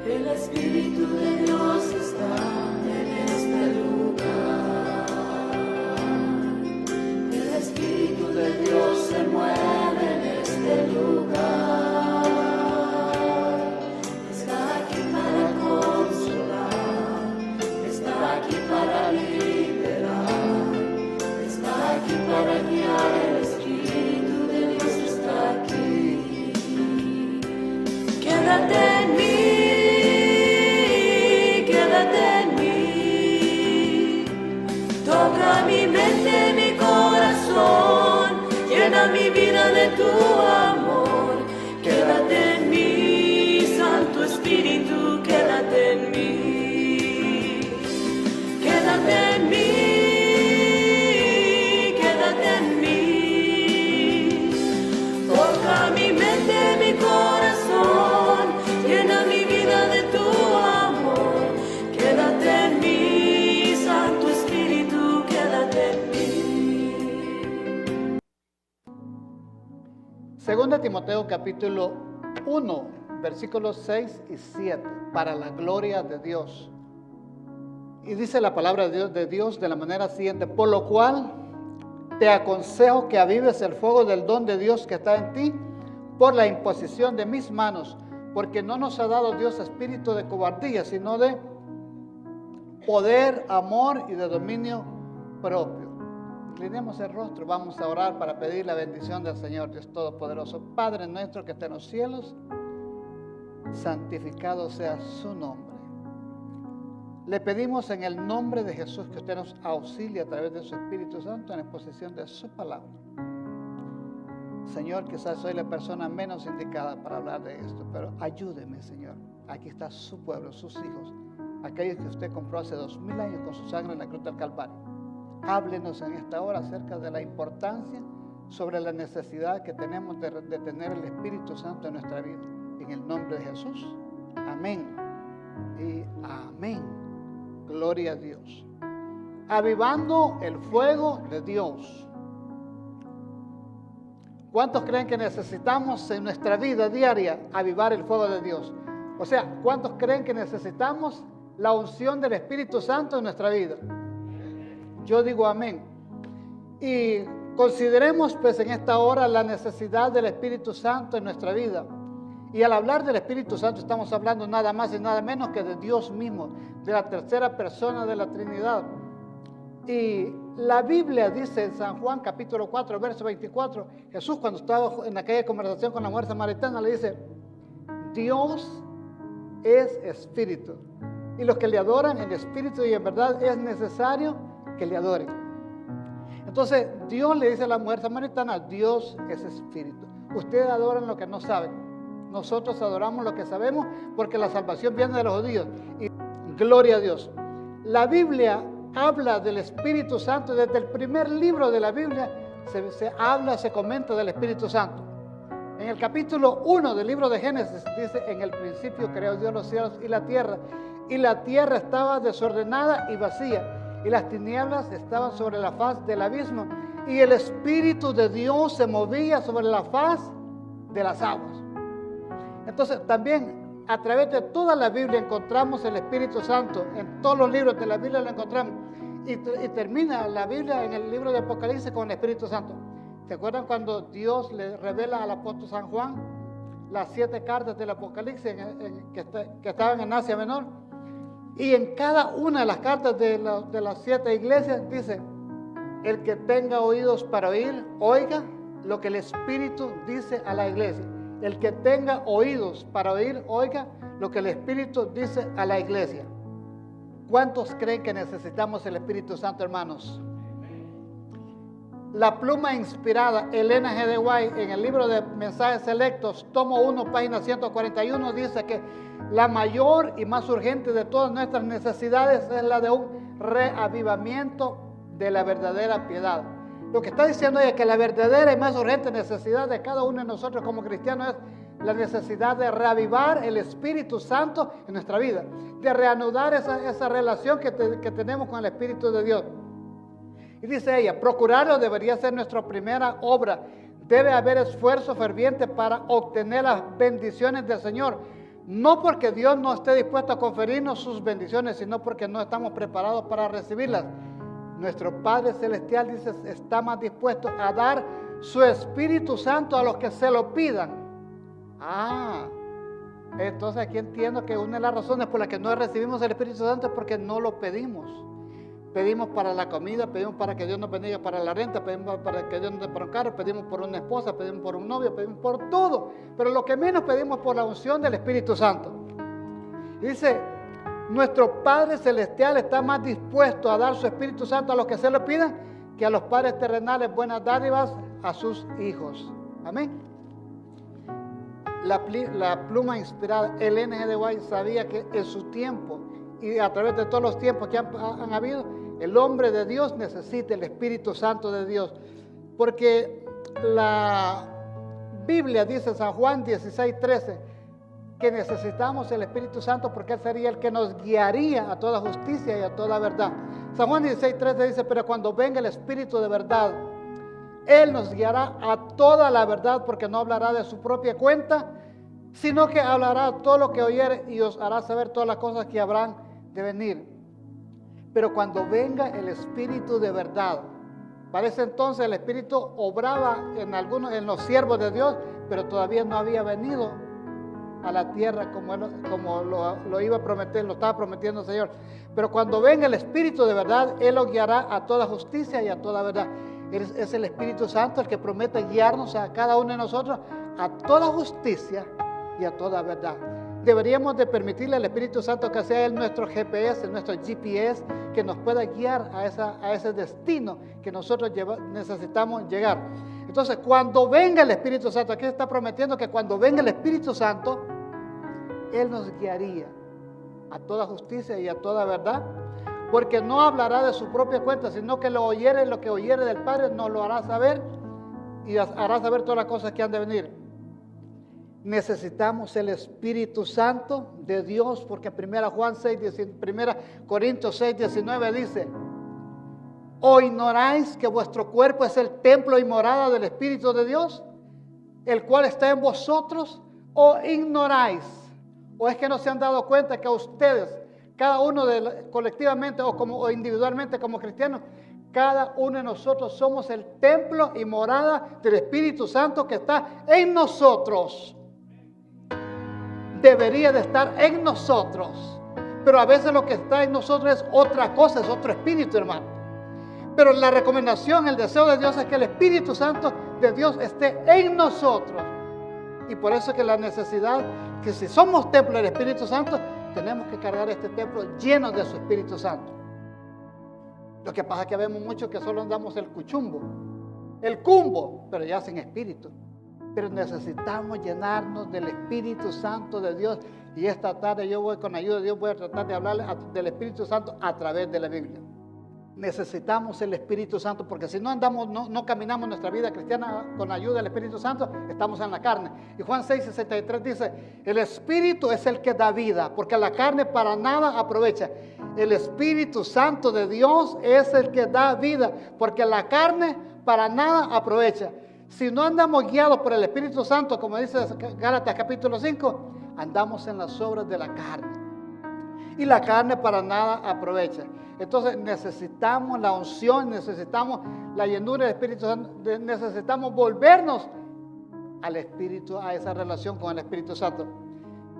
El Espíritu de Dios está en este lugar. El Espíritu de Dios se mueve en este lugar. Está aquí para consolar, está aquí para liberar, está aquí para guiar. El Espíritu de Dios está aquí. Quédate en mí. Toca mi mente, mi corazón, llena mi vida de tu amor. Quédate en mí, Santo Espíritu, quédate en mí. Quédate en mí, quédate en mí. Toca mi mente, mi corazón, llena mi vida de tu amor. Quédate en mí. Segunda Timoteo capítulo 1, versículos 6 y 7, para la gloria de Dios. Y dice la palabra de Dios de la manera siguiente: por lo cual te aconsejo que avives el fuego del don de Dios que está en ti por la imposición de mis manos, porque no nos ha dado Dios espíritu de cobardía, sino de poder, amor y de dominio propio. Inclinemos el rostro, vamos a orar para pedir la bendición del Señor Dios Todopoderoso. Padre nuestro que está en los cielos, santificado sea su nombre. Le pedimos en el nombre de Jesús que usted nos auxilie a través de su Espíritu Santo en la exposición de su palabra. Señor, quizás soy la persona menos indicada para hablar de esto, pero ayúdeme, Señor. Aquí está su pueblo, sus hijos, aquellos que usted compró hace 2000 años con su sangre en la cruz del Calvario. Háblenos en esta hora acerca de la importancia, sobre la necesidad que tenemos de tener el Espíritu Santo en nuestra vida. En el nombre de Jesús. Amén y amén. Gloria a Dios. Avivando el fuego de Dios. ¿Cuántos creen que necesitamos en nuestra vida diaria avivar el fuego de Dios? O sea, ¿cuántos creen que necesitamos la unción del Espíritu Santo en nuestra vida? Yo digo amén. Y consideremos pues en esta hora la necesidad del Espíritu Santo en nuestra vida. Y al hablar del Espíritu Santo estamos hablando nada más y nada menos que de Dios mismo, de la tercera persona de la Trinidad. Y la Biblia dice en San Juan capítulo 4, verso 24, Jesús cuando estaba en aquella conversación con la mujer samaritana le dice: Dios es espíritu, y los que le adoran en espíritu y en verdad es necesario que le adoren. Entonces Dios le dice a la mujer samaritana: Dios es espíritu. Ustedes adoran lo que no saben, nosotros adoramos lo que sabemos, porque la salvación viene de los judíos. Y gloria a Dios. La Biblia habla del Espíritu Santo. Desde el primer libro de la Biblia se comenta del Espíritu Santo. En el capítulo 1 del libro de Génesis dice: en el principio creó Dios los cielos y la tierra estaba desordenada y vacía, y las tinieblas estaban sobre la faz del abismo, y el Espíritu de Dios se movía sobre la faz de las aguas. Entonces también a través de toda la Biblia encontramos el Espíritu Santo. En todos los libros de la Biblia lo encontramos. Y termina la Biblia en el libro de Apocalipsis con el Espíritu Santo. ¿Se acuerdan cuando Dios le revela al apóstol San Juan las 7 cartas del Apocalipsis que estaban en Asia Menor? Y en cada una de las cartas de las 7 iglesias dice: el que tenga oídos para oír, oiga lo que el Espíritu dice a la iglesia. El que tenga oídos para oír, oiga lo que el Espíritu dice a la iglesia. ¿Cuántos creen que necesitamos el Espíritu Santo, hermanos? La pluma inspirada Elena G. de White en el libro de Mensajes Selectos, tomo 1, página 141, dice que la mayor y más urgente de todas nuestras necesidades es la de un reavivamiento de la verdadera piedad. Lo que está diciendo ella es que la verdadera y más urgente necesidad de cada uno de nosotros como cristianos es la necesidad de reavivar el Espíritu Santo en nuestra vida, de reanudar esa relación que tenemos con el Espíritu de Dios. Y dice ella: procurarlo debería ser nuestra primera obra. Debe haber esfuerzo ferviente para obtener las bendiciones del Señor. No porque Dios no esté dispuesto a conferirnos sus bendiciones, sino porque no estamos preparados para recibirlas. Nuestro Padre Celestial, dice, está más dispuesto a dar su Espíritu Santo a los que se lo pidan. Entonces aquí entiendo que una de las razones por las que no recibimos el Espíritu Santo es porque no lo pedimos. Pedimos para la comida, pedimos para que Dios nos bendiga para la renta, pedimos para que Dios nos dé para un carro, pedimos por una esposa, pedimos por un novio, pedimos por todo. Pero lo que menos pedimos por la unción del Espíritu Santo. Dice, nuestro Padre Celestial está más dispuesto a dar su Espíritu Santo a los que se lo pidan que a los padres terrenales buenas dádivas a sus hijos. Amén. La pluma inspirada, Ellen G. White, sabía que en su tiempo y a través de todos los tiempos que han habido, el hombre de Dios necesita el Espíritu Santo de Dios. Porque la Biblia dice en San Juan 16:13 que necesitamos el Espíritu Santo porque Él sería el que nos guiaría a toda justicia y a toda verdad. San Juan 16:13 dice, pero cuando venga el Espíritu de verdad, Él nos guiará a toda la verdad porque no hablará de su propia cuenta, sino que hablará todo lo que oyere y os hará saber todas las cosas que habrán de venir. Pero cuando venga el Espíritu de verdad, para ese entonces el Espíritu obraba en los siervos de Dios, pero todavía no había venido a la tierra como lo iba a prometer, lo estaba prometiendo el Señor. Pero cuando venga el Espíritu de verdad, Él os guiará a toda justicia y a toda verdad. Es el Espíritu Santo el que promete guiarnos a cada uno de nosotros a toda justicia y a toda verdad. Deberíamos de permitirle al Espíritu Santo que sea Él nuestro GPS, nuestro GPS, que nos pueda guiar a ese destino que nosotros necesitamos llegar. Entonces, cuando venga el Espíritu Santo, aquí está prometiendo que cuando venga el Espíritu Santo, Él nos guiaría a toda justicia y a toda verdad, porque no hablará de su propia cuenta, sino que lo que oyere del Padre nos lo hará saber y hará saber todas las cosas que han de venir. Necesitamos el Espíritu Santo de Dios, porque 1 Corintios 6:19 dice, ¿o ignoráis que vuestro cuerpo es el templo y morada del Espíritu de Dios, el cual está en vosotros? ¿O ignoráis? ¿O es que no se han dado cuenta que a ustedes, cada uno colectivamente o individualmente como cristianos, cada uno de nosotros somos el templo y morada del Espíritu Santo que está en nosotros? Debería de estar en nosotros, pero a veces lo que está en nosotros es otra cosa, es otro espíritu, hermano. Pero la recomendación, el deseo de Dios es que el Espíritu Santo de Dios esté en nosotros. Y por eso es que la necesidad, que si somos templo del Espíritu Santo, tenemos que cargar este templo lleno de su Espíritu Santo. Lo que pasa es que vemos mucho que solo andamos el cuchumbo, el cumbo, pero ya sin espíritu. Pero necesitamos llenarnos del Espíritu Santo de Dios. Y esta tarde con ayuda de Dios, voy a tratar de hablarles del Espíritu Santo a través de la Biblia. Necesitamos el Espíritu Santo, porque si no caminamos nuestra vida cristiana con ayuda del Espíritu Santo, estamos en la carne. Y Juan 6:63 dice, el Espíritu es el que da vida, porque la carne para nada aprovecha. El Espíritu Santo de Dios es el que da vida, porque la carne para nada aprovecha. Si no andamos guiados por el Espíritu Santo, como dice Gálatas capítulo 5, andamos en las obras de la carne. Y la carne para nada aprovecha. Entonces necesitamos la unción, necesitamos la llenura del Espíritu Santo, necesitamos volvernos al Espíritu, a esa relación con el Espíritu Santo.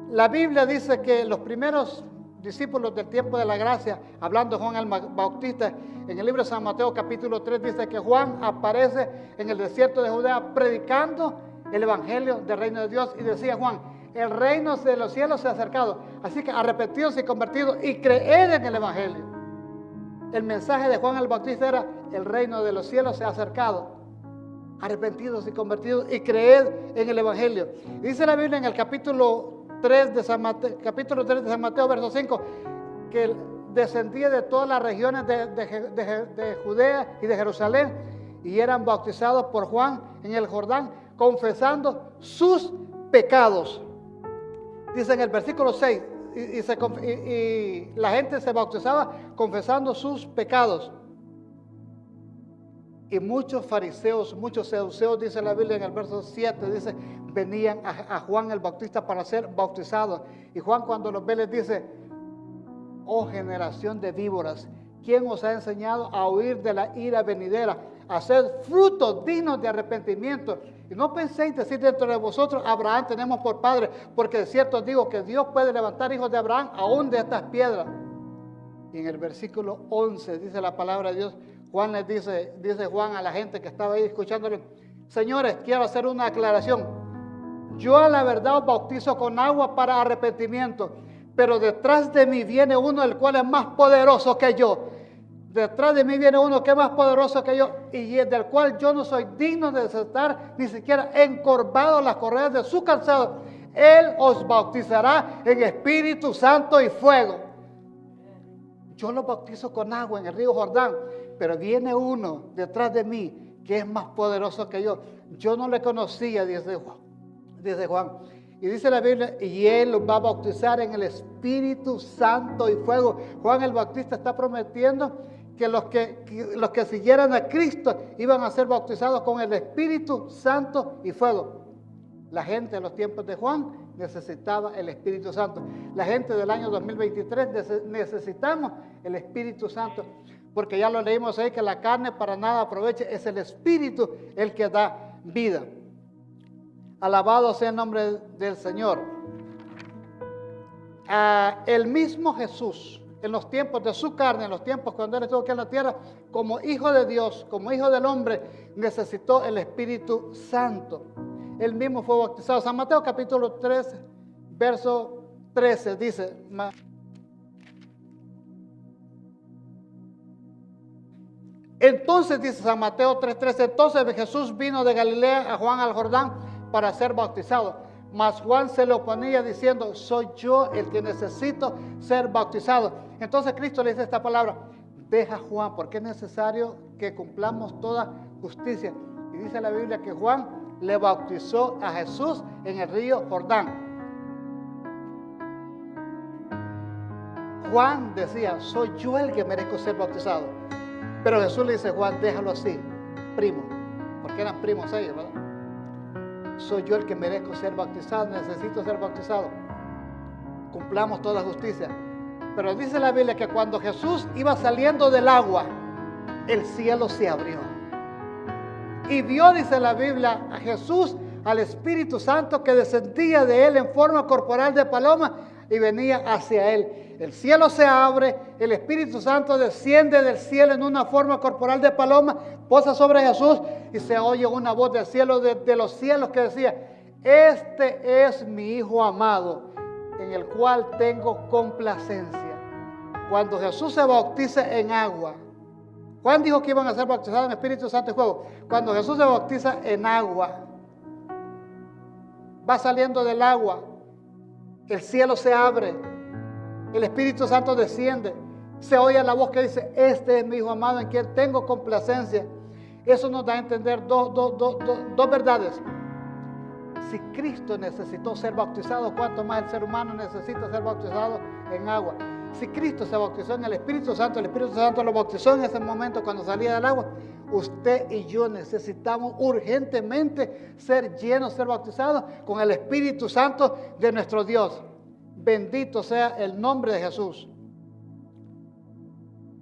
La Biblia dice que los primeros discípulos del tiempo de la gracia, hablando de Juan el Bautista, en el libro de San Mateo capítulo 3 dice que Juan aparece en el desierto de Judea predicando el evangelio del reino de Dios y decía Juan, el reino de los cielos se ha acercado, así que arrepentidos y convertidos y creed en el evangelio. El mensaje de Juan el Bautista era, el reino de los cielos se ha acercado, arrepentidos y convertidos y creed en el evangelio. Y dice la Biblia en el capítulo 3 de San Mateo, verso 5, que descendía de todas las regiones de Judea y de Jerusalén y eran bautizados por Juan en el Jordán, confesando sus pecados. Dice en el versículo 6, y la gente se bautizaba confesando sus pecados. Y muchos fariseos, muchos saduceos, dice la Biblia en el verso 7, dice, venían a Juan el Bautista para ser bautizados. Y Juan, cuando los ve, les dice: oh generación de víboras, ¿quién os ha enseñado a huir de la ira venidera, a hacer frutos dignos de arrepentimiento? Y no penséis decir dentro de vosotros: Abraham tenemos por padre, porque de cierto os digo que Dios puede levantar hijos de Abraham aún de estas piedras. Y en el versículo 11 dice la palabra de Dios, Juan les dice Juan a la gente que estaba ahí escuchándole: señores, quiero hacer una aclaración. Yo a la verdad os bautizo con agua para arrepentimiento, pero detrás de mí viene uno el cual es más poderoso que yo. Detrás de mí viene uno que es más poderoso que yo, y del cual yo no soy digno de desatar ni siquiera encorvado las correas de su calzado. Él os bautizará en Espíritu Santo y fuego. Yo los bautizo con agua en el río Jordán, pero viene uno detrás de mí que es más poderoso que yo. Yo no le conocía, dice Juan. Y dice la Biblia: y Él los va a bautizar en el Espíritu Santo y fuego. Juan el Bautista está prometiendo que los que siguieran a Cristo iban a ser bautizados con el Espíritu Santo y fuego. La gente en los tiempos de Juan necesitaba el Espíritu Santo. La gente del año 2023 necesitamos el Espíritu Santo, porque ya lo leímos ahí, que la carne para nada aprovecha, es el Espíritu el que da vida. Alabado sea el nombre del Señor. El mismo Jesús, en los tiempos de su carne, en los tiempos cuando Él estuvo aquí en la tierra, como Hijo de Dios, como Hijo del hombre, necesitó el Espíritu Santo. Él mismo fue bautizado. San Mateo capítulo 3, verso 13 dice: entonces, dice San Mateo 3:13, entonces Jesús vino de Galilea a Juan al Jordán para ser bautizado. Mas Juan se le oponía diciendo: soy yo el que necesito ser bautizado. Entonces Cristo le dice esta palabra: deja Juan, porque es necesario que cumplamos toda justicia. Y dice la Biblia que Juan le bautizó a Jesús en el río Jordán. Juan decía: soy yo el que merezco ser bautizado. Pero Jesús le dice: Juan, déjalo así, primo, porque eran primos ellos, ¿verdad? Soy yo el que merezco ser bautizado, necesito ser bautizado. Cumplamos toda justicia. Pero dice la Biblia que cuando Jesús iba saliendo del agua, el cielo se abrió. Y vio, dice la Biblia, a Jesús, al Espíritu Santo que descendía de Él en forma corporal de paloma y venía hacia Él. El cielo se abre, el Espíritu Santo desciende del cielo en una forma corporal de paloma, posa sobre Jesús y se oye una voz del cielo, de los cielos, que decía: este es mi Hijo amado, en el cual tengo complacencia. Cuando Jesús se bautiza en agua, Juan dijo que iban a ser bautizados en Espíritu Santo y fuego. Cuando Jesús se bautiza en agua, va saliendo del agua, el cielo se abre, el Espíritu Santo desciende, se oye la voz que dice: este es mi Hijo amado en quien tengo complacencia. Eso nos da a entender dos verdades. Si Cristo necesitó ser bautizado, ¿cuánto más el ser humano necesita ser bautizado en agua? Si Cristo se bautizó en el Espíritu Santo lo bautizó en ese momento cuando salía del agua, usted y yo necesitamos urgentemente ser llenos, ser bautizados con el Espíritu Santo de nuestro Dios. Bendito sea el nombre de Jesús.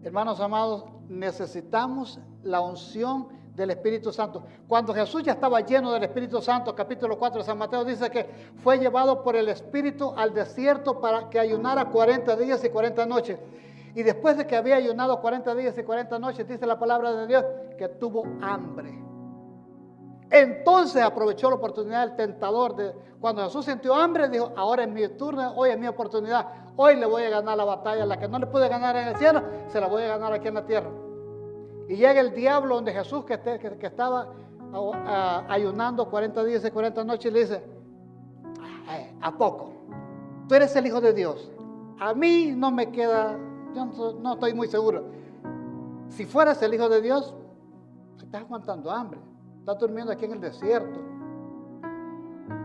Hermanos amados, necesitamos la unción del Espíritu Santo. Cuando Jesús ya estaba lleno del Espíritu Santo, capítulo 4 de San Mateo dice que fue llevado por el Espíritu al desierto para que ayunara 40 días y 40 noches. Y después de que había ayunado 40 días y 40 noches, dice la palabra de Dios que tuvo hambre. Entonces aprovechó la oportunidad del tentador. Cuando Jesús sintió hambre, dijo: ahora es mi turno, hoy es mi oportunidad. Hoy le voy a ganar la batalla. La que no le pude ganar en el cielo, se la voy a ganar aquí en la tierra. Y llega el diablo donde Jesús, que estaba ayunando 40 días y 40 noches, y le dice: ¿a poco? Tú eres el Hijo de Dios. A mí no me queda, yo no estoy muy seguro. Si fueras el Hijo de Dios, estás aguantando hambre, estás durmiendo aquí en el desierto.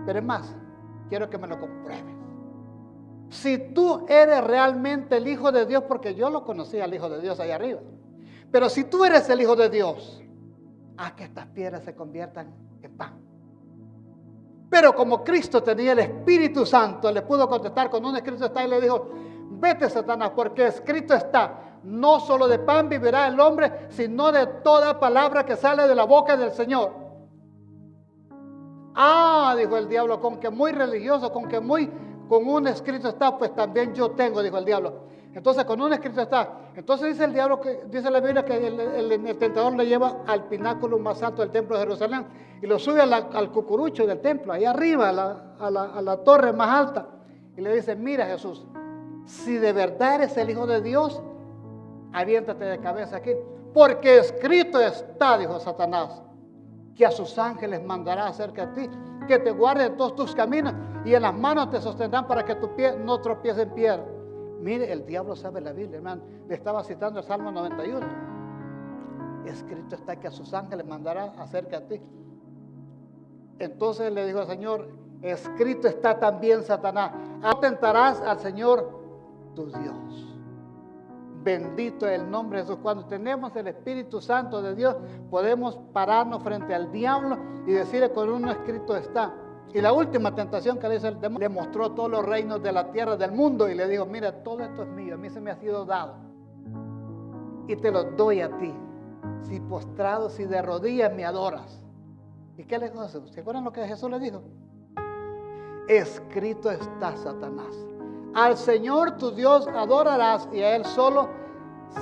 Pero es más, quiero que me lo compruebes. Si tú eres realmente el Hijo de Dios, porque yo lo conocí al Hijo de Dios allá arriba. Pero si tú eres el Hijo de Dios, haz que estas piedras se conviertan en pan. Pero como Cristo tenía el Espíritu Santo, le pudo contestar con un escrito está y le dijo, vete Satanás, porque escrito está, no solo de pan vivirá el hombre, sino de toda palabra que sale de la boca del Señor. Ah, dijo el diablo, con que muy religioso, con un escrito está, pues también yo tengo, dijo el diablo. Entonces con un escrito está. Entonces dice el diablo, dice la Biblia que el tentador le lleva al pináculo más alto del templo de Jerusalén y lo sube al cucurucho del templo, ahí arriba, a la torre más alta. Y le dice, mira Jesús, si de verdad eres el Hijo de Dios, aviéntate de cabeza aquí. Porque escrito está, dijo Satanás, que a sus ángeles mandará acerca de ti, que te guarden todos tus caminos y en las manos te sostendrán para que tu pie no tropiece en piedra. Mire, el diablo sabe la Biblia, hermano. Le estaba citando el Salmo 91. Escrito está que a sus ángeles mandará acerca de ti. Entonces le dijo al Señor, escrito está también, Satanás, no tentarás al Señor tu Dios. Bendito es el nombre de Jesús. Cuando tenemos el Espíritu Santo de Dios, podemos pararnos frente al diablo y decirle con uno escrito está. Y la última tentación que le hizo el demonio, le mostró todos los reinos de la tierra, del mundo, y le dijo, mira, todo esto es mío, a mí se me ha sido dado. Y te lo doy a ti. Si postrado, si de rodillas me adoras. ¿Y qué le dijo Jesús? ¿Se acuerdan lo que Jesús le dijo? Escrito está, Satanás. Al Señor tu Dios adorarás y a Él solo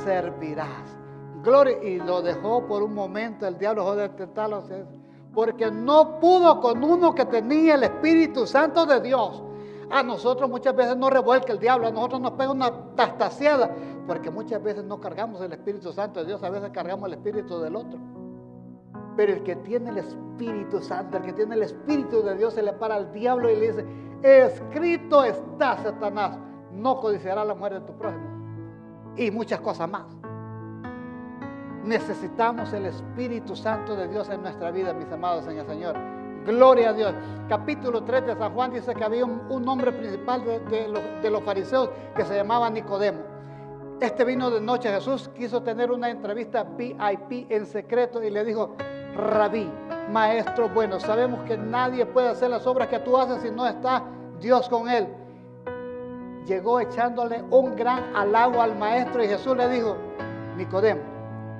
servirás. Gloria. Y lo dejó por un momento, el diablo dejó de tentarlo, porque no pudo con uno que tenía el Espíritu Santo de Dios. A nosotros muchas veces nos revuelca el diablo, a nosotros nos pega una tastaseada, porque muchas veces no cargamos el Espíritu Santo de Dios, a veces cargamos el Espíritu del otro. Pero el que tiene el Espíritu Santo, el que tiene el Espíritu de Dios, se le para al diablo y le dice, escrito está, Satanás, no codiciarás la mujer de tu prójimo. Y muchas cosas más. Necesitamos el Espíritu Santo de Dios en nuestra vida, mis amados en el Señor. Gloria a Dios. Capítulo 3 de San Juan dice que había un hombre principal de los fariseos que se llamaba Nicodemo. Este vino de noche a Jesús, quiso tener una entrevista VIP en secreto y le dijo, Rabí, maestro bueno, sabemos que nadie puede hacer las obras que tú haces si no está Dios con él. Llegó echándole un gran halago al maestro y Jesús le dijo, Nicodemo,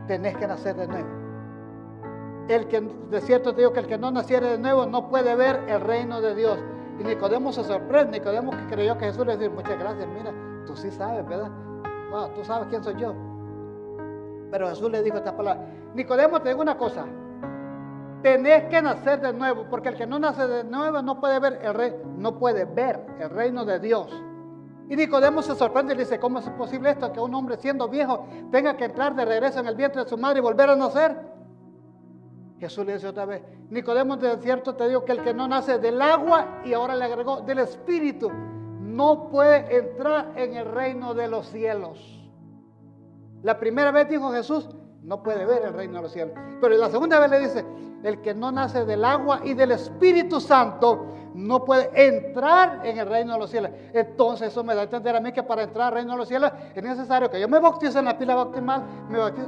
tenés que nacer de nuevo. De cierto te digo que el que no naciere de nuevo no puede ver el reino de Dios. Y Nicodemo se sorprende. Nicodemo que creyó que Jesús le dijo, muchas gracias, mira, tú sí sabes, ¿verdad? Wow, tú sabes quién soy yo. Pero Jesús le dijo esta palabra. Nicodemo, te digo una cosa. Tenés que nacer de nuevo, porque el que no nace de nuevo no puede ver el reino de Dios. Y Nicodemo se sorprende y le dice, ¿cómo es posible esto? Que un hombre siendo viejo tenga que entrar de regreso en el vientre de su madre y volver a nacer. Jesús le dice otra vez, Nicodemo, de cierto te digo que el que no nace del agua, y ahora le agregó, del Espíritu, no puede entrar en el reino de los cielos. La primera vez dijo Jesús, no puede ver el reino de los cielos. Pero la segunda vez le dice, el que no nace del agua y del Espíritu Santo no puede entrar en el reino de los cielos. Entonces eso me da a entender a mí que para entrar al reino de los cielos es necesario que yo me bautice en la pila bautismal,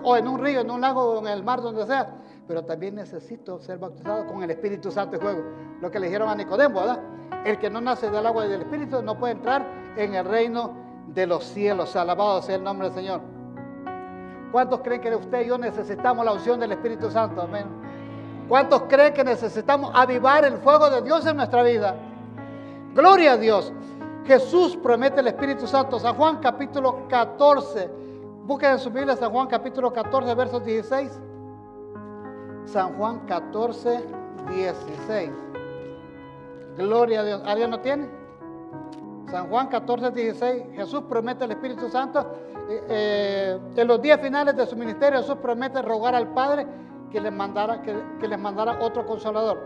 o en un río, en un lago, o en el mar, donde sea. Pero también necesito ser bautizado con el Espíritu Santo y fuego. Lo que le dijeron a Nicodemo, ¿verdad? El que no nace del agua y del Espíritu no puede entrar en el reino de los cielos. Alabado sea el nombre del Señor. ¿Cuántos creen que usted y yo necesitamos la unción del Espíritu Santo? Amén. ¿Cuántos creen que necesitamos avivar el fuego de Dios en nuestra vida? Gloria a Dios. Jesús promete el Espíritu Santo. San Juan capítulo 14. Busquen en su Biblia San Juan capítulo 14, versos 16. San Juan 14, 16. Gloria a Dios. ¿Alguien lo tiene? San Juan 14, 16. Jesús promete el Espíritu Santo. En los días finales de su ministerio, Jesús promete rogar al Padre que les mandara otro consolador.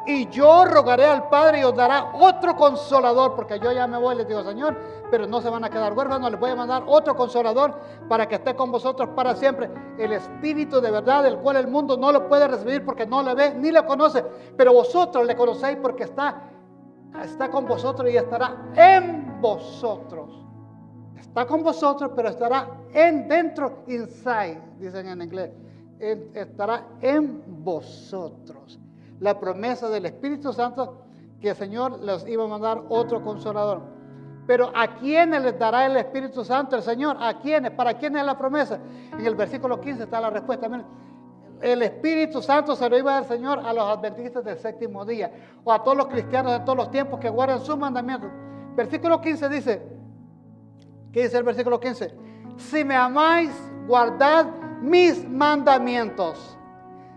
Y yo rogaré al Padre y os dará otro consolador, porque yo ya me voy, les digo, Señor, pero no se van a quedar huérfanos, les voy a mandar otro consolador para que esté con vosotros para siempre. El Espíritu de verdad, del cual el mundo no lo puede recibir porque no lo ve ni lo conoce, pero vosotros le conocéis porque está con vosotros y estará en vosotros. Está con vosotros, pero estará dentro, inside, dicen en inglés. Estará en vosotros. la promesa del Espíritu Santo, que el Señor les iba a mandar otro consolador. Pero ¿a quiénes les dará el Espíritu Santo el Señor? ¿A quiénes? ¿Para quiénes es la promesa? En el versículo 15 está la respuesta. Miren, el Espíritu Santo se lo iba a dar el Señor a los adventistas del séptimo día, o a todos los cristianos de todos los tiempos que guardan sus mandamientos. Versículo 15 dice, ¿qué dice el versículo 15? Si me amáis, guardad mis mandamientos.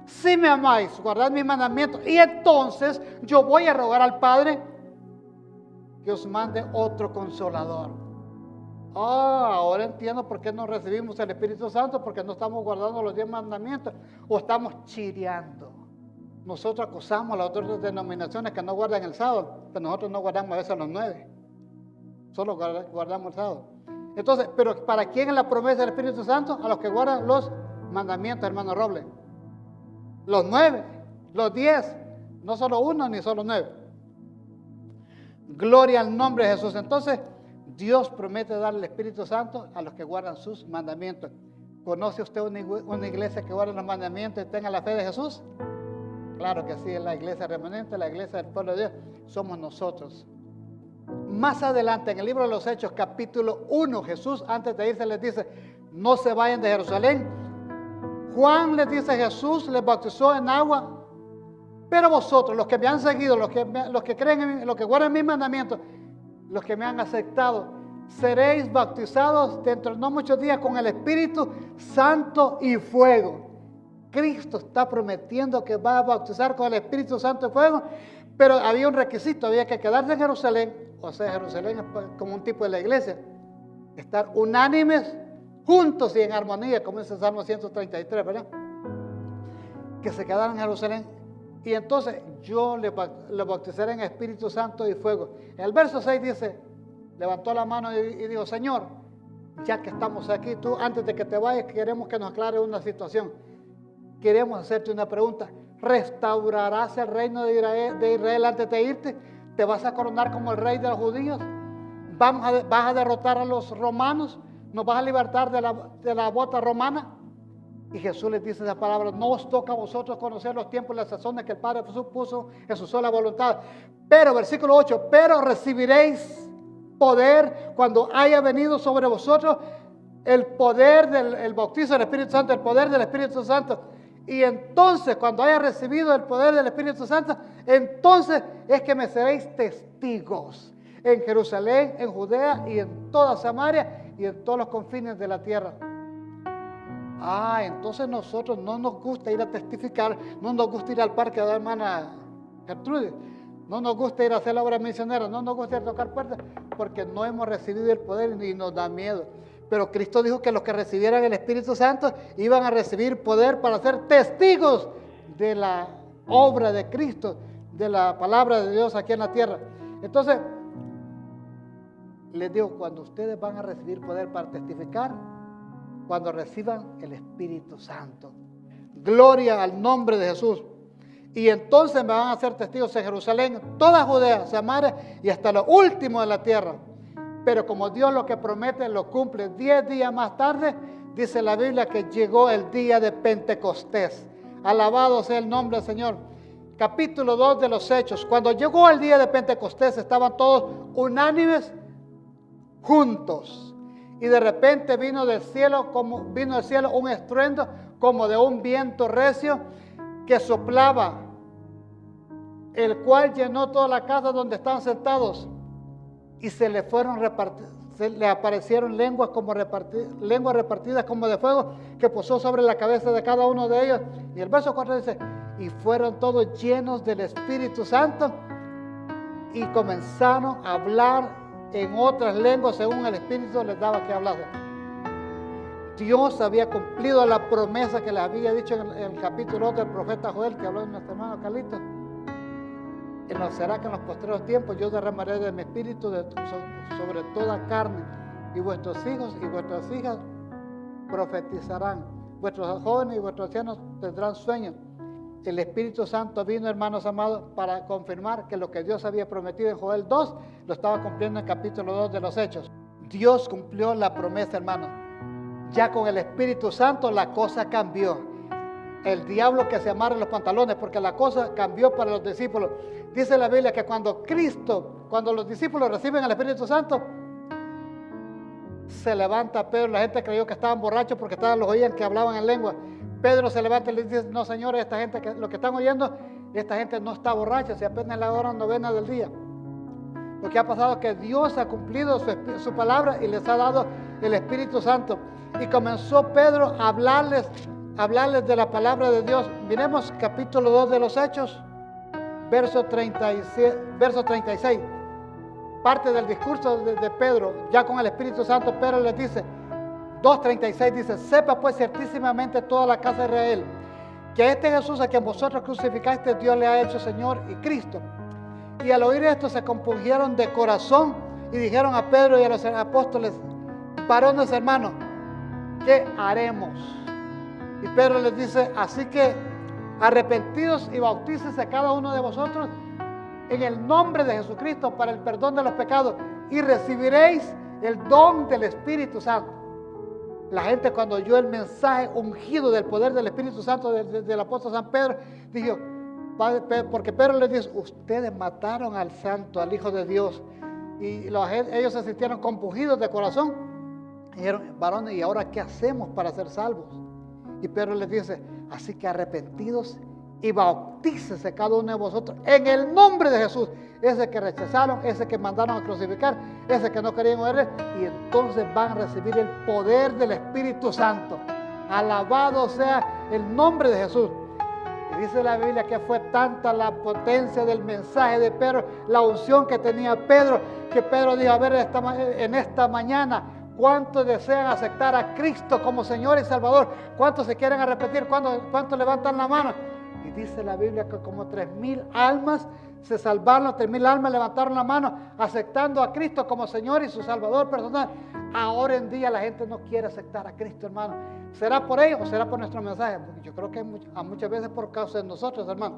Si me amáis, guardad mis mandamientos. Y entonces yo voy a rogar al Padre que os mande otro consolador. Ahora entiendo por qué no recibimos el Espíritu Santo, porque no estamos guardando los 10 mandamientos o estamos chireando. Nosotros acusamos a las otras denominaciones que no guardan el sábado, pero nosotros no guardamos a veces los 9. Solo guardamos el sábado. Entonces, ¿pero para quién es la promesa del Espíritu Santo? A los que guardan los mandamientos, hermano Robles. Los 9, los 10, no solo uno ni solo 9. Gloria al nombre de Jesús. Entonces, Dios promete dar el Espíritu Santo a los que guardan sus mandamientos. ¿Conoce usted una iglesia que guarda los mandamientos y tenga la fe de Jesús? Claro que sí, es la iglesia remanente, la iglesia del pueblo de Dios. Somos nosotros. Más adelante, en el libro de los Hechos, capítulo 1, Jesús, antes de irse, les dice, no se vayan de Jerusalén. Juan les dice, Jesús les bautizó en agua, pero vosotros, los que me han seguido, los que creen en mí, los que guardan mis mandamientos, los que me han aceptado, seréis bautizados dentro de no muchos días con el Espíritu Santo y fuego. Cristo está prometiendo que va a bautizar con el Espíritu Santo y fuego, pero había un requisito, había que quedarse en Jerusalén, o sea, Jerusalén es como un tipo de la iglesia, estar unánimes, juntos y en armonía, como dice el Salmo 133, ¿verdad? Que se quedaran en Jerusalén. Y entonces yo le bautizaré en Espíritu Santo y fuego. En el verso 6 dice, levantó la mano y dijo, Señor, ya que estamos aquí, tú antes de que te vayas queremos que nos aclare una situación. Queremos hacerte una pregunta. ¿Restaurarás el reino de Israel antes de irte? ¿Te vas a coronar como el rey de los judíos? ¿Vas a derrotar a los romanos? ¿Nos vas a libertar de la bota romana? Y Jesús les dice esa palabra, no os toca a vosotros conocer los tiempos y las sazones que el Padre Jesús puso en su sola voluntad. Pero, versículo 8, pero recibiréis poder cuando haya venido sobre vosotros el poder del bautizo del Espíritu Santo, el poder del Espíritu Santo. Y entonces, cuando haya recibido el poder del Espíritu Santo, entonces es que me seréis testigos en Jerusalén, en Judea y en toda Samaria y en todos los confines de la tierra. Entonces nosotros no nos gusta ir a testificar, no nos gusta ir al parque de la hermana Gertrudis, no nos gusta ir a hacer la obra misionera, no nos gusta ir a tocar puertas, porque no hemos recibido el poder y nos da miedo. Pero Cristo dijo que los que recibieran el Espíritu Santo iban a recibir poder para ser testigos de la obra de Cristo, de la palabra de Dios aquí en la tierra. Entonces, les digo, cuando ustedes van a recibir poder para testificar, cuando reciban el Espíritu Santo. Gloria al nombre de Jesús. Y entonces me van a hacer testigos en Jerusalén, toda Judea, Samaria y hasta lo último de la tierra. Pero como Dios lo que promete lo cumple, 10 días más tarde, dice la Biblia que llegó el día de Pentecostés. Alabado sea el nombre del Señor. Capítulo 2 de los Hechos. Cuando llegó el día de Pentecostés estaban todos unánimes, juntos. Y de repente vino del cielo un estruendo como de un viento recio que soplaba, el cual llenó toda la casa donde estaban sentados. Y se le aparecieron lenguas repartidas como de fuego que posó sobre la cabeza de cada uno de ellos. Y el verso 4 dice, y fueron todos llenos del Espíritu Santo y comenzaron a hablar en otras lenguas según el Espíritu les daba que hablar. Dios había cumplido la promesa que les había dicho en el capítulo 2 del profeta Joel, que habló de nuestro hermano Carlitos. Y no será que en los postreros tiempos yo derramaré de mi espíritu sobre toda carne, y vuestros hijos y vuestras hijas profetizarán, vuestros jóvenes y vuestros ancianos tendrán sueños. El Espíritu Santo vino, hermanos amados, para confirmar que lo que Dios había prometido en Joel 2 lo estaba cumpliendo en el capítulo 2 de los Hechos. Dios cumplió la promesa, hermanos. Ya con el Espíritu Santo la cosa cambió. el diablo que se amarre los pantalones, porque la cosa cambió para los discípulos. Dice la Biblia que cuando los discípulos reciben al Espíritu Santo, se levanta Pedro. La gente creyó que estaban borrachos porque los oían que hablaban en lengua. Pedro se levanta y les dice: no, señores, esta gente, lo que están oyendo, esta gente no está borracha, si apenas es la hora novena del día. Lo que ha pasado es que Dios ha cumplido su palabra y les ha dado el Espíritu Santo. Y comenzó Pedro a hablarles de la palabra de Dios. Miremos capítulo 2 de los Hechos, verso 36. Parte del discurso de Pedro, ya con el Espíritu Santo. Pedro les dice, 2:36 dice: sepa pues ciertísimamente toda la casa de Israel, que este Jesús a quien vosotros crucificaste, Dios le ha hecho Señor y Cristo. Y al oír esto se compungieron de corazón y dijeron a Pedro y a los apóstoles: varones hermanos, ¿qué haremos? Y Pedro les dice: así que arrepentidos y bautícense cada uno de vosotros en el nombre de Jesucristo para el perdón de los pecados, y recibiréis el don del Espíritu Santo. La gente, cuando oyó el mensaje ungido del poder del Espíritu Santo del apóstol San Pedro, dijo, porque Pedro les dice: ustedes mataron al santo, al Hijo de Dios. Y ellos se sintieron compungidos de corazón. Y dijeron: varones, ¿y ahora qué hacemos para ser salvos? Y Pedro les dice: así que arrepentidos y bautícese cada uno de vosotros en el nombre de Jesús, ese que rechazaron, ese que mandaron a crucificar, ese que no querían oírle, y entonces van a recibir el poder del Espíritu Santo. Alabado sea el nombre de Jesús. Y dice la Biblia que fue tanta la potencia del mensaje de Pedro, la unción que tenía Pedro, que Pedro dijo: a ver, en esta mañana, ¿cuántos desean aceptar a Cristo como Señor y Salvador? ¿Cuántos se quieren arrepentir? ¿Cuántos levantan la mano? Y dice la Biblia que como 3,000 almas se salvaron, 3,000 almas levantaron la mano aceptando a Cristo como Señor y su Salvador personal. Ahora en día la gente no quiere aceptar a Cristo, hermano. ¿Será por ello o será por nuestro mensaje? Porque yo creo que muchas veces por causa de nosotros, hermano.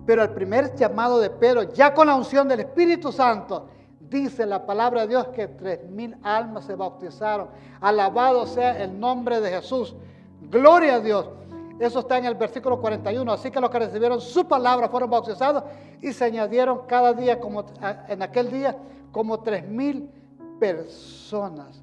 Pero el primer llamado de Pedro, ya con la unción del Espíritu Santo, dice la palabra de Dios que 3,000 almas se bautizaron. Alabado sea el nombre de Jesús. Gloria a Dios. Eso está en el versículo 41. Así que los que recibieron su palabra fueron bautizados y se añadieron cada día, en aquel día, como 3,000 personas.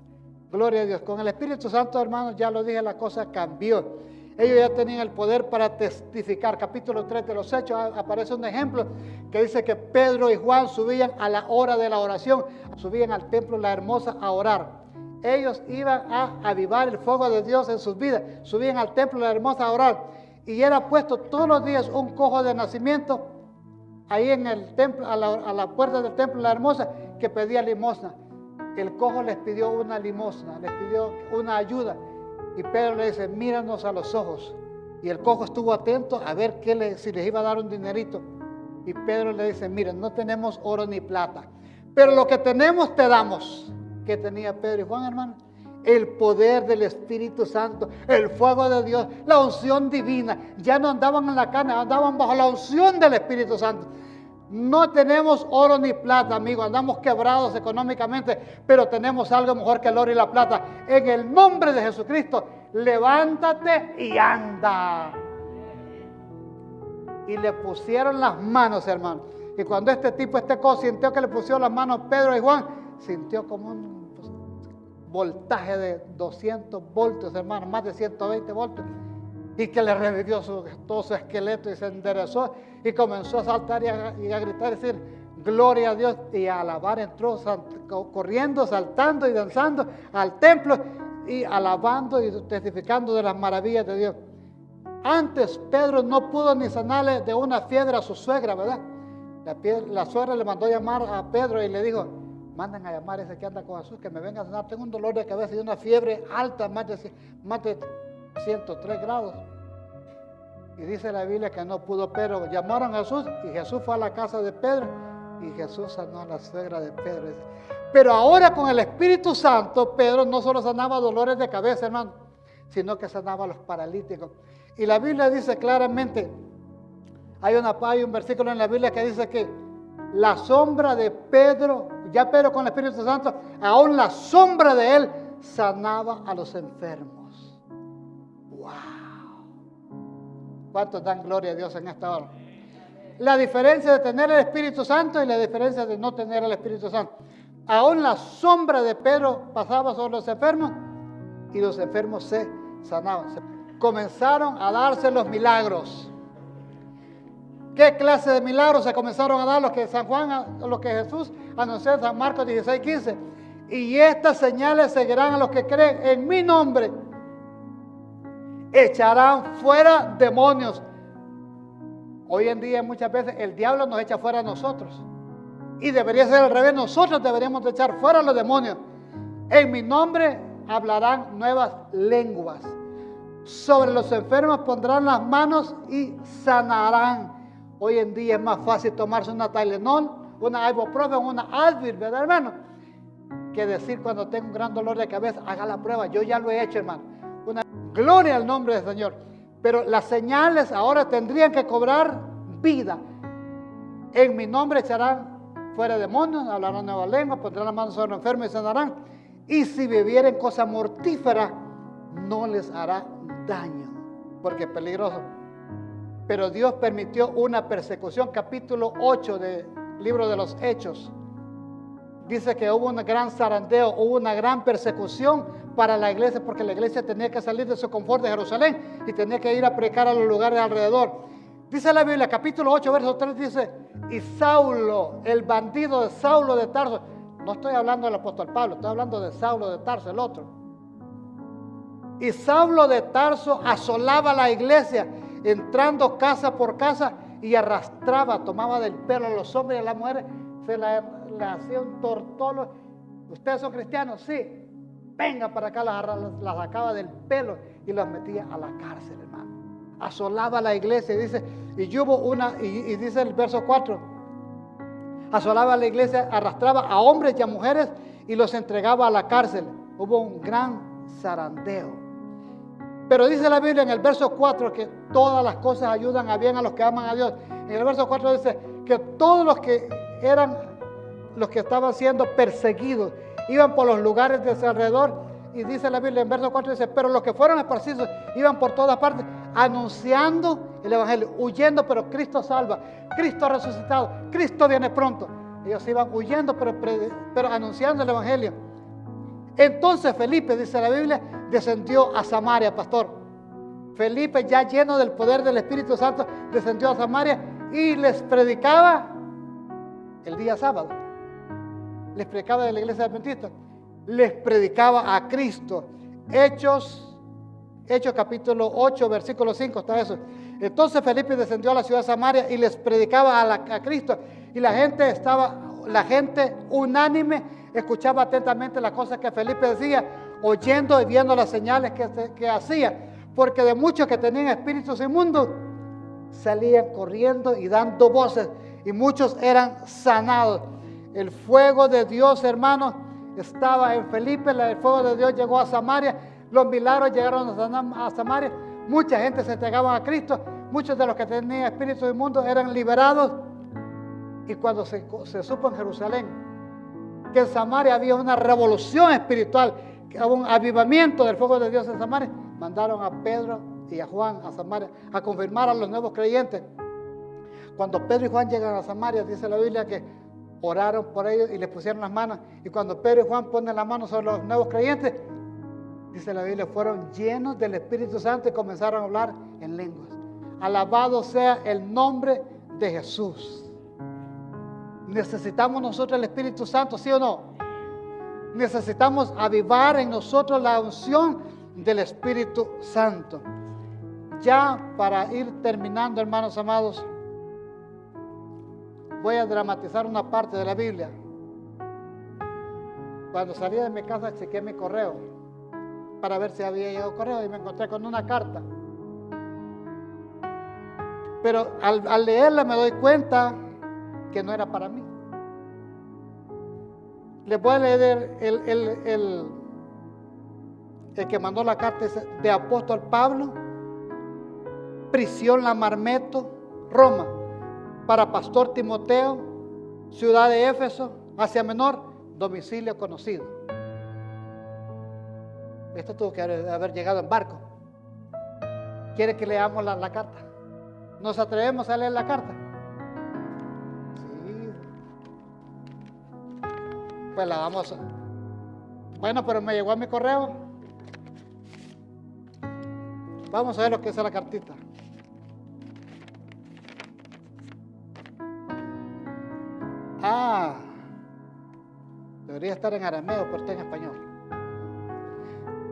Gloria a Dios. Con el Espíritu Santo, hermanos, ya lo dije, la cosa cambió. Ellos ya tenían el poder para testificar. Capítulo 3 de los Hechos aparece un ejemplo que dice que Pedro y Juan subían a la hora de la oración, subían al templo La Hermosa a orar. Ellos iban a avivar el fuego de Dios en sus vidas, subían al templo La Hermosa a orar, y era puesto todos los días un cojo de nacimiento ahí en el templo, a la puerta del templo La Hermosa, que pedía limosna. El cojo les pidió una limosna, les pidió una ayuda, y Pedro le dice: míranos a los ojos. Y el cojo estuvo atento a ver si les iba a dar un dinerito. Y Pedro le dice: miren, no tenemos oro ni plata, pero lo que tenemos te damos. ¿Qué tenía Pedro y Juan, hermano? El poder del Espíritu Santo, el fuego de Dios, la unción divina. Ya no andaban en la carne, andaban bajo la unción del Espíritu Santo. No tenemos oro ni plata, amigos, andamos quebrados económicamente, pero tenemos algo mejor que el oro y la plata. En el nombre de Jesucristo, levántate y anda. Y le pusieron las manos, hermano. Y cuando este cojo sintió que le pusieron las manos Pedro y Juan, sintió como un voltaje de 200 voltios, hermano, más de 120 voltios, y que le revivió todo su esqueleto y se enderezó y comenzó a saltar y a gritar y decir: gloria a Dios, y a alabar. Entró corriendo, saltando y danzando al templo y alabando y testificando de las maravillas de Dios. Antes Pedro no pudo ni sanarle de una fiebre a su suegra, ¿verdad? La suegra le mandó llamar a Pedro y le dijo: manden a llamar a ese que anda con Jesús, que me venga a sanar. Tengo un dolor de cabeza y una fiebre alta, más de 103 grados. Y dice la Biblia que no pudo Pedro. Llamaron a Jesús y Jesús fue a la casa de Pedro y Jesús sanó a la suegra de Pedro. Pero ahora con el Espíritu Santo, Pedro no solo sanaba dolores de cabeza, hermano, sino que sanaba a los paralíticos. Y la Biblia dice claramente, hay un versículo en la Biblia que dice que la sombra de Pedro, ya Pedro con el Espíritu Santo, aún la sombra de él sanaba a los enfermos. ¡Wow! ¿Cuántos dan gloria a Dios en esta hora? La diferencia de tener el Espíritu Santo y la diferencia de no tener el Espíritu Santo. Aún la sombra de Pedro pasaba sobre los enfermos y los enfermos se sanaban. Comenzaron a darse los milagros. ¿Qué clase de milagros se comenzaron a dar? Los que San Juan, los que Jesús anunció en San Marcos 16:15. Y estas señales seguirán a los que creen en mi nombre. Echarán fuera demonios. Hoy en día muchas veces el diablo nos echa fuera a nosotros. Y debería ser al revés. Nosotros deberíamos de echar fuera a los demonios. En mi nombre hablarán nuevas lenguas. Sobre los enfermos pondrán las manos y sanarán. Hoy en día es más fácil tomarse una Tylenol, una Ibuprofen, una Advil, ¿verdad, hermano? Que decir cuando tengo un gran dolor de cabeza, haga la prueba. Yo ya lo he hecho, hermano. Una gloria al nombre del Señor. Pero las señales ahora tendrían que cobrar vida. En mi nombre echarán fuera demonios, hablarán nuevas lenguas, pondrán las manos sobre los enfermos y sanarán. Y si bebieren cosa mortífera, no les hará daño, porque es peligroso. Pero Dios permitió una persecución. Capítulo 8 del libro de los Hechos dice que hubo un gran zarandeo, hubo una gran persecución para la iglesia, porque la iglesia tenía que salir de su confort de Jerusalén y tenía que ir a predicar a los lugares alrededor. Dice la Biblia, capítulo 8, verso 3, dice: y Saulo, el bandido de Saulo de Tarso, no estoy hablando del apóstol Pablo, estoy hablando de Saulo de Tarso, el otro. Y Saulo de Tarso asolaba la iglesia, entrando casa por casa, y arrastraba, tomaba del pelo a los hombres y a las mujeres, se le hacía un tortolo. ¿Ustedes son cristianos? Sí. Venga para acá, las sacaba del pelo y las metía a la cárcel, hermano. Asolaba la iglesia, dice, y dice el verso 4, asolaba la iglesia, arrastraba a hombres y a mujeres y los entregaba a la cárcel. Hubo un gran zarandeo. Pero dice la Biblia en el verso 4 que todas las cosas ayudan a bien a los que aman a Dios. En el verso 4 dice que todos los que estaban siendo perseguidos iban por los lugares de su alrededor. Y dice la Biblia en verso 4, dice: pero los que fueron esparcidos iban por todas partes anunciando el evangelio, huyendo, pero Cristo salva, Cristo ha resucitado, Cristo viene pronto. Ellos iban huyendo, pero anunciando el evangelio. Entonces Felipe, dice la Biblia, descendió a Samaria, pastor. Felipe, ya lleno del poder del Espíritu Santo, descendió a Samaria y les predicaba el día sábado. Les predicaba de la iglesia adventista. Les predicaba a Cristo. Hechos capítulo 8, versículo 5, está eso. Entonces Felipe descendió a la ciudad de Samaria y les predicaba a Cristo. Y la gente unánime escuchaba atentamente las cosas que Felipe decía, oyendo y viendo las señales que hacía. Porque de muchos que tenían espíritus inmundos, salían corriendo y dando voces, y muchos eran sanados. El fuego de Dios, hermanos, estaba en Felipe. El fuego de Dios llegó a Samaria. Los milagros llegaron a Samaria. Mucha gente se entregaba a Cristo. Muchos de los que tenían espíritus inmundos eran liberados. Y cuando se supo en Jerusalén que en Samaria había una revolución espiritual, que había un avivamiento del fuego de Dios en Samaria, mandaron a Pedro y a Juan a Samaria a confirmar a los nuevos creyentes. Cuando Pedro y Juan llegan a Samaria, dice la Biblia que oraron por ellos y les pusieron las manos. Y cuando Pedro y Juan ponen las manos sobre los nuevos creyentes, dice la Biblia, fueron llenos del Espíritu Santo y comenzaron a hablar en lenguas. Alabado sea el nombre de Jesús. ¿Necesitamos nosotros el Espíritu Santo, sí o no? Necesitamos avivar en nosotros la unción del Espíritu Santo. Ya para ir terminando, hermanos amados, voy a dramatizar una parte de la Biblia. Cuando salí de mi casa chequeé mi correo para ver si había llegado correo y me encontré con una carta. Pero al leerla me doy cuenta que no era para mí. Les voy a leer el que mandó la carta, de apóstol Pablo, prisión La Marmeto, Roma, para pastor Timoteo, ciudad de Éfeso, Asia Menor, domicilio conocido. Esto tuvo que haber llegado en barco. ¿Quiere que leamos la carta? ¿Nos atrevemos a leer la carta? Sí. Pues la vamos a... Bueno, pero me llegó a mi correo. Vamos a ver lo que es la cartita. Debería estar en arameo, pero está en español.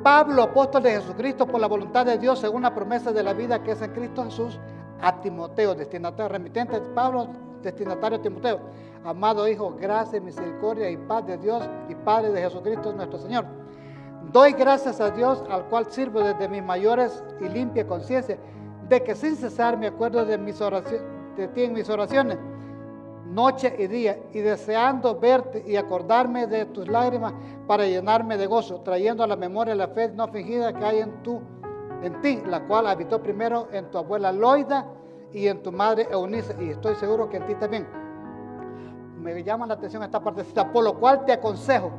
Pablo, apóstol de Jesucristo, por la voluntad de Dios, según la promesa de la vida que es en Cristo Jesús, a Timoteo, destinatario, remitente de Pablo, destinatario a Timoteo. Amado hijo, gracia, misericordia y paz de Dios y Padre de Jesucristo nuestro Señor. Doy gracias a Dios, al cual sirvo desde mis mayores y limpia conciencia, de que sin cesar me acuerdo de ti en mis oraciones, noche y día, y deseando verte y acordarme de tus lágrimas para llenarme de gozo, trayendo a la memoria la fe no fingida que hay en ti, la cual habitó primero en tu abuela Loida y en tu madre Eunice, y estoy seguro que en ti también. Me llama la atención esta partecita, por lo cual te aconsejo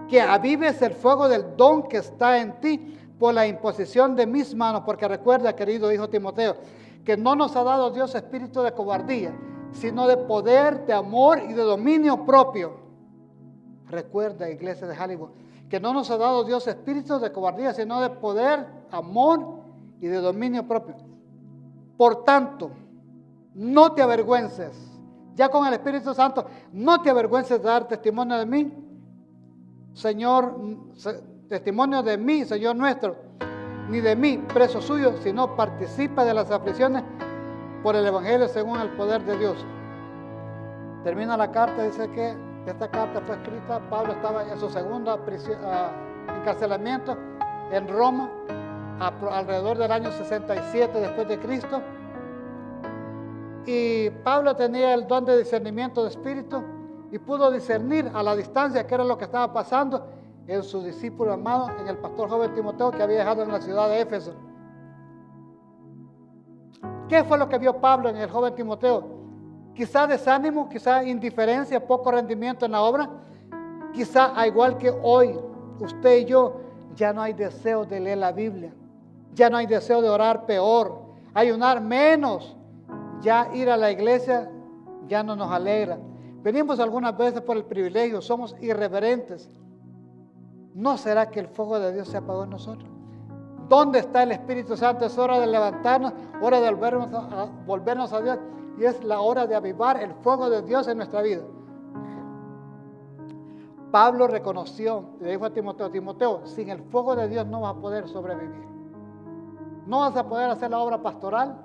que avives el fuego del don que está en ti por la imposición de mis manos, porque recuerda, querido hijo Timoteo, que no nos ha dado Dios espíritu de cobardía, sino de poder, de amor y de dominio propio. Recuerda, iglesia de Hollywood, que no nos ha dado Dios espíritu de cobardía, sino de poder, amor y de dominio propio. Por tanto, no te avergüences, ya con el Espíritu Santo, no te avergüences de dar testimonio de mí, Señor, testimonio de mí, Señor nuestro, ni de mí, preso suyo, sino participa de las aflicciones por el Evangelio según el poder de Dios. Termina la carta, dice que esta carta fue escrita, Pablo estaba en su segundo encarcelamiento en Roma, alrededor del año 67 después de Cristo. Y Pablo tenía el don de discernimiento de espíritu y pudo discernir a la distancia qué era lo que estaba pasando en su discípulo amado, en el pastor joven Timoteo, que había dejado en la ciudad de Éfeso. ¿Qué fue lo que vio Pablo en el joven Timoteo? Quizá desánimo, quizá indiferencia, poco rendimiento en la obra. Quizá, al igual que hoy, usted y yo, ya no hay deseo de leer la Biblia. Ya no hay deseo de orar, peor. Ayunar, menos. Ya ir a la iglesia ya no nos alegra. Venimos algunas veces por el privilegio, somos irreverentes. ¿No será que el fuego de Dios se apagó en nosotros? ¿Dónde está el Espíritu Santo? Es hora de levantarnos, hora de volvernos a Dios, y es la hora de avivar el fuego de Dios en nuestra vida. Pablo reconoció, le dijo a Timoteo, Timoteo, sin el fuego de Dios no vas a poder sobrevivir. No vas a poder hacer la obra pastoral,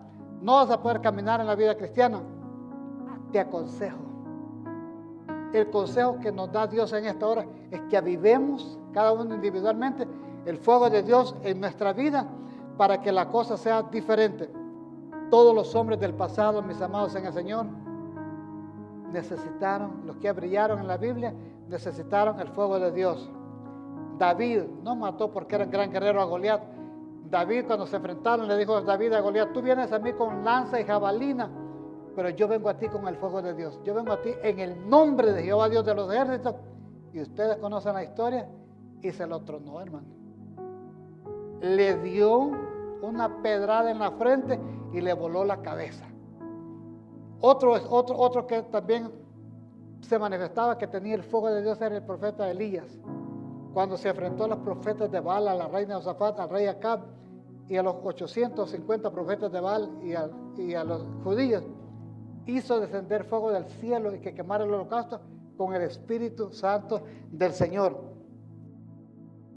no vas a poder caminar en la vida cristiana. Te aconsejo. El consejo que nos da Dios en esta hora es que avivemos cada uno individualmente el fuego de Dios en nuestra vida para que la cosa sea diferente. Todos los hombres del pasado, mis amados en el Señor, necesitaron, los que brillaron en la Biblia, necesitaron el fuego de Dios. David no mató porque era un gran guerrero a Goliat. David, cuando se enfrentaron, le dijo a David a Goliat, tú vienes a mí con lanza y jabalina, pero yo vengo a ti con el fuego de Dios. Yo vengo a ti en el nombre de Jehová Dios de los ejércitos. Y ustedes conocen la historia, y se lo tronó, hermano. Le dio una pedrada en la frente y le voló la cabeza. Otro que también se manifestaba que tenía el fuego de Dios era el profeta Elías. Cuando se enfrentó a los profetas de Baal, a la reina Josafat, al rey Acab y a los 850 profetas de Baal y a los judíos, hizo descender fuego del cielo y que quemara el holocausto con el Espíritu Santo del Señor.